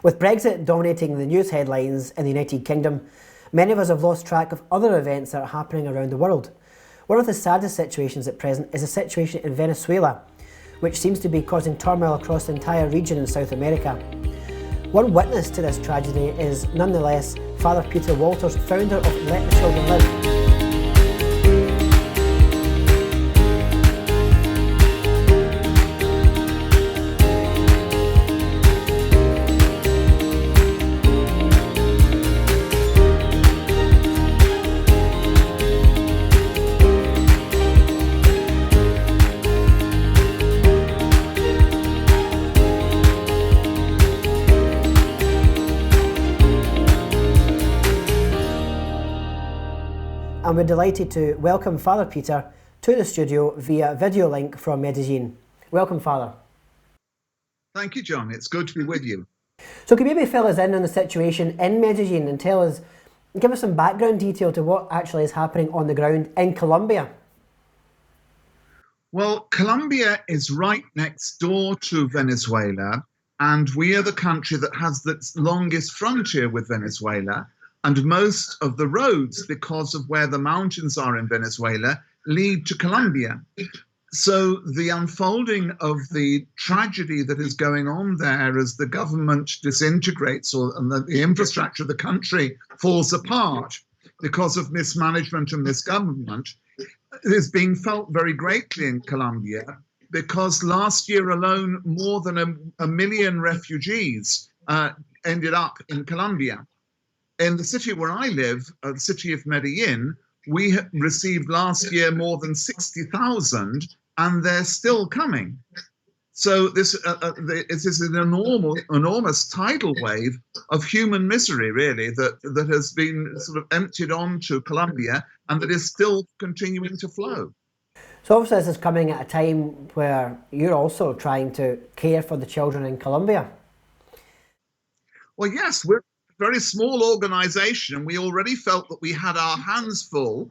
With Brexit dominating the news headlines in the United Kingdom, many of us have lost track of other events that are happening around the world. One of the saddest situations at present is a situation in Venezuela, which seems to be causing turmoil across the entire region in South America. One witness to this tragedy is nonetheless Father Peter Walters, founder of Let the Children Live. And we're delighted to welcome Father Peter to the studio via video link from Medellin. Welcome, Father. Thank you, John. It's good to be with you. So can you maybe fill us in on the situation in Medellin and give us some background detail to what actually is happening on the ground in Colombia? Well, Colombia is right next door to Venezuela, and we are the country that has the longest frontier with Venezuela. And most of the roads, because of where the mountains are in Venezuela, lead to Colombia. So the unfolding of the tragedy that is going on there as the government disintegrates and the infrastructure of the country falls apart because of mismanagement and misgovernment is being felt very greatly in Colombia, because last year alone, more than a million refugees ended up in Colombia. In the city where I live, the city of Medellin, we received last year more than 60,000, and they're still coming. So this is an enormous tidal wave of human misery, really, that has been sort of emptied onto Colombia and that is still continuing to flow. So obviously this is coming at a time where you're also trying to care for the children in Colombia. Well, yes, we're very small organization, and we already felt that we had our hands full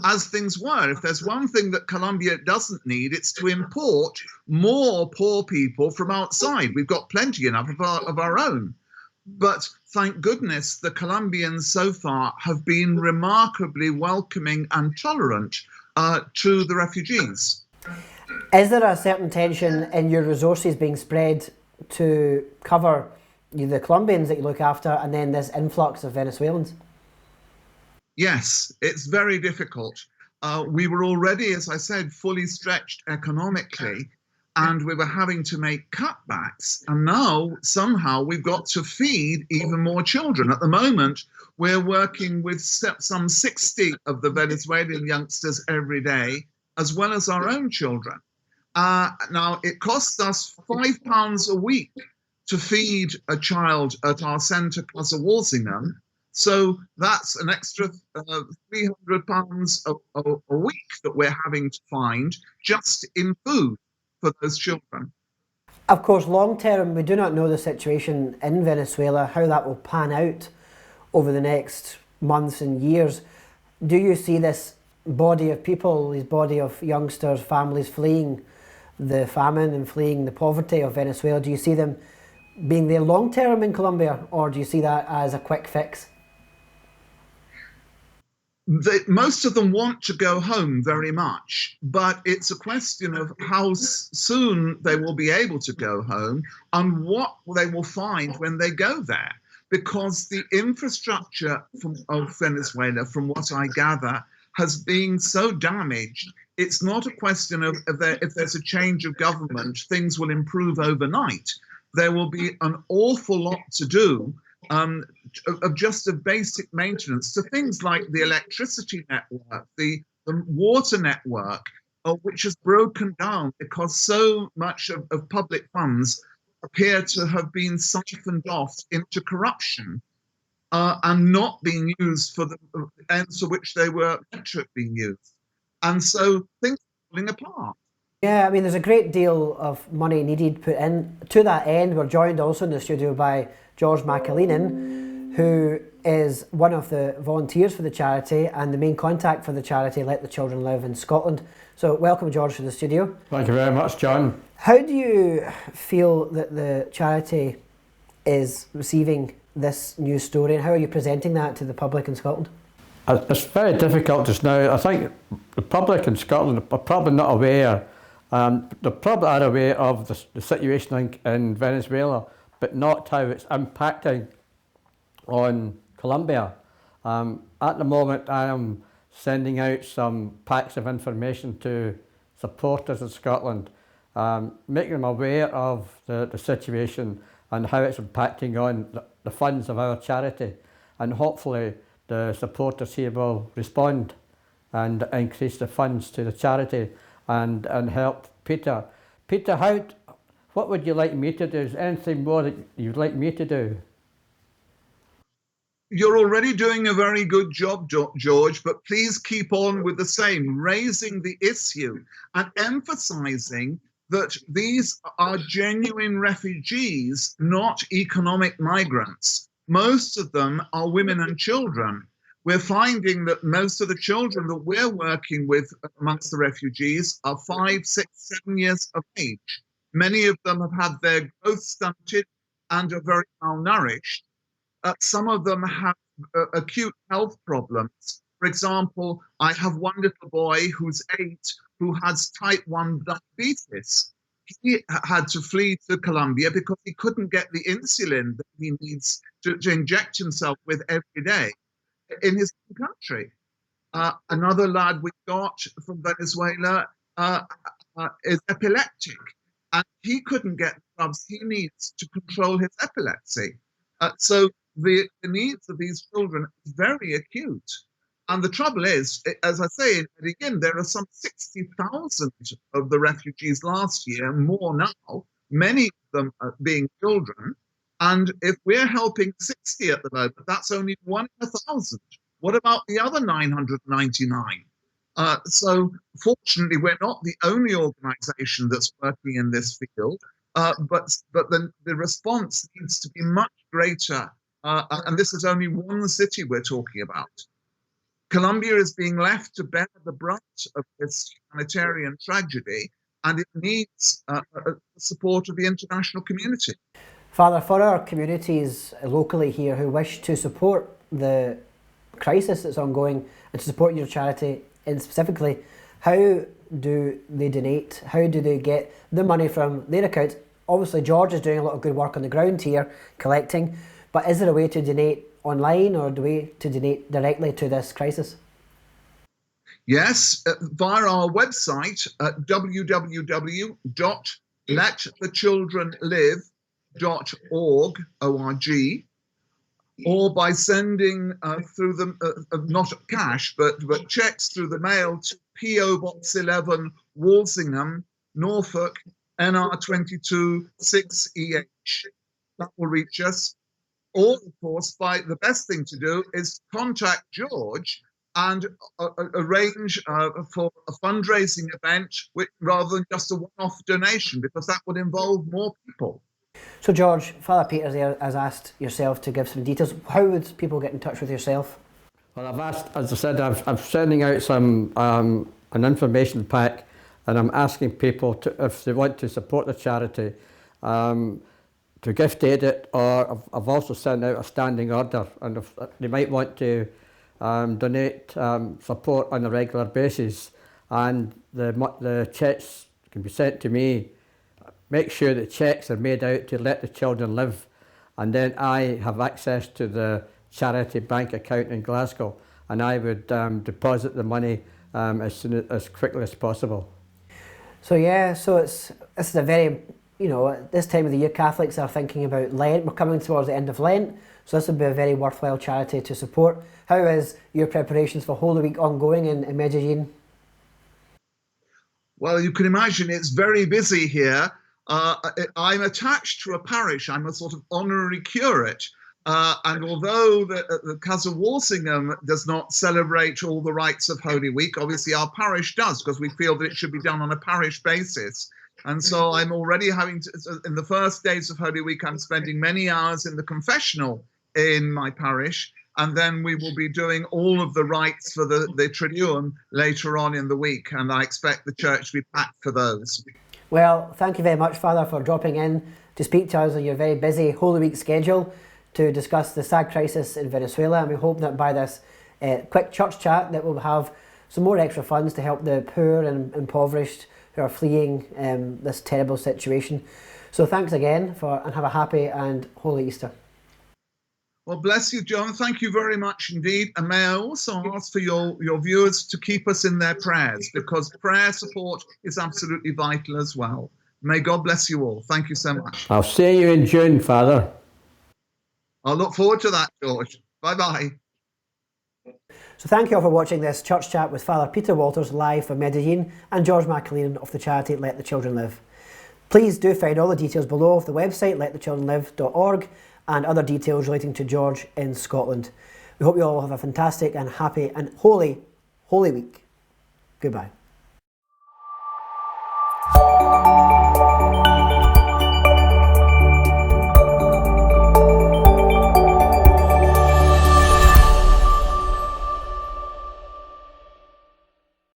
as things were. If there's one thing that Colombia doesn't need, it's to import more poor people from outside. We've got plenty enough of our own. But thank goodness the Colombians so far have been remarkably welcoming and tolerant to the refugees. Is there a certain tension in your resources being spread to cover the Colombians that you look after and then this influx of Venezuelans? Yes, it's very difficult. We were already, as I said, fully stretched economically, and we were having to make cutbacks. And now somehow we've got to feed even more children. At the moment, we're working with some 60 of the Venezuelan youngsters every day, as well as our own children. Now, it costs us £5 a week to feed a child at our centre, Casa Walsingham. So that's an extra £300 a week that we're having to find just in food for those children. Of course, long term, we do not know the situation in Venezuela, how that will pan out over the next months and years. Do you see this body of people, this body of youngsters, families fleeing the famine and fleeing the poverty of Venezuela? Do you see them being there long term in Colombia, or do you see that as a quick fix? Most of them want to go home very much, but it's a question of how soon they will be able to go home and what they will find when they go there. Because the infrastructure of Venezuela, from what I gather, has been so damaged. It's not a question of if there's a change of government, things will improve overnight. There will be an awful lot to do of just a basic maintenance to things like the electricity network, the water network, which has broken down because so much of public funds appear to have been siphoned off into corruption and not being used for the ends for which they were meant to have been used. And so things are falling apart. Yeah, I mean, there's a great deal of money needed put in. To that end, we're joined also in the studio by George McAleenan, who is one of the volunteers for the charity and the main contact for the charity Let the Children Live in Scotland. So welcome, George, to the studio. Thank you very much, John. How do you feel that the charity is receiving this news story, and how are you presenting that to the public in Scotland? It's very difficult just now. I think the public in Scotland are probably not aware. They probably are aware of the situation in Venezuela, but not how it's impacting on Colombia. At the moment, I am sending out some packs of information to supporters in Scotland, making them aware of the situation and how it's impacting on the funds of our charity. And hopefully the supporters here will respond and increase the funds to the charity and help Peter. Peter, what would you like me to do? Is there anything more that you'd like me to do? You're already doing a very good job, George, but please keep on with the same, raising the issue and emphasizing that these are genuine refugees, not economic migrants. Most of them are women and children. We're finding that most of the children that we're working with amongst the refugees are 5, 6, 7 years of age. Many of them have had their growth stunted and are very malnourished. Some of them have acute health problems. For example, I have one little boy who's 8 who has type 1 diabetes. He had to flee to Colombia because he couldn't get the insulin that he needs to inject himself with every day in his country. Another lad we got from Venezuela is epileptic, and he couldn't get the drugs he needs to control his epilepsy. So the needs of these children is very acute. And the trouble is, as I say, again, there are some 60,000 of the refugees last year, more now, many of them being children. And if we're helping 60 at the moment, that's only 1 in 1,000. What about the other 999? So fortunately, we're not the only organization that's working in this field, but the response needs to be much greater. And this is only one city we're talking about. Colombia is being left to bear the brunt of this humanitarian tragedy, and it needs the support of the international community. Father, for our communities locally here who wish to support the crisis that's ongoing and to support your charity, and specifically, how do they donate? How do they get the money from their account? Obviously, George is doing a lot of good work on the ground here, collecting, but is there a way to donate online or a way to donate directly to this crisis? Yes, via our website at www.letthechildrenlive.org, or by sending through the not cash but checks through the mail to PO Box 11, Walsingham, Norfolk, NR 22 6EH. That will reach us. Or, of course, the best thing to do is contact George and arrange for a fundraising event rather than just a one-off donation, because that would involve more people. So, George, Father Peters there has asked yourself to give some details. How would people get in touch with yourself? Well, I've asked, as I said, I'm sending out some an information pack, and I'm asking people if they want to support the charity, to gift aid it, or I've also sent out a standing order, and if they might want to donate support on a regular basis, and the cheques can be sent to me. Make sure that cheques are made out to Let the Children Live, and then I have access to the charity bank account in Glasgow, and I would deposit the money as quickly as possible. So yeah, this is a very, this time of the year Catholics are thinking about Lent. We're coming towards the end of Lent, so this would be a very worthwhile charity to support. How is your preparations for Holy Week ongoing in Medellin? Well, you can imagine it's very busy here. I'm attached to a parish. I'm a sort of honorary curate. And although the Casa Walsingham does not celebrate all the rites of Holy Week, obviously our parish does, because we feel that it should be done on a parish basis. And so I'm already in the first days of Holy Week, I'm spending many hours in the confessional in my parish. And then we will be doing all of the rites for the Triduum later on in the week. And I expect the church to be packed for those. Well, thank you very much, Father, for dropping in to speak to us on your very busy Holy Week schedule to discuss the sad crisis in Venezuela, and we hope that by this quick church chat that we'll have some more extra funds to help the poor and impoverished who are fleeing this terrible situation. So thanks again and have a happy and holy Easter. Well, bless you, John. Thank you very much indeed. And may I also ask for your viewers to keep us in their prayers, because prayer support is absolutely vital as well. May God bless you all. Thank you so much. I'll see you in June, Father. I'll look forward to that, George. Bye-bye. So thank you all for watching this church chat with Father Peter Walters live from Medellin and George McAleenan of the charity Let the Children Live. Please do find all the details below of the website letthechildrenlive.org and other details relating to George in Scotland. We hope you all have a fantastic and happy and holy week. Goodbye.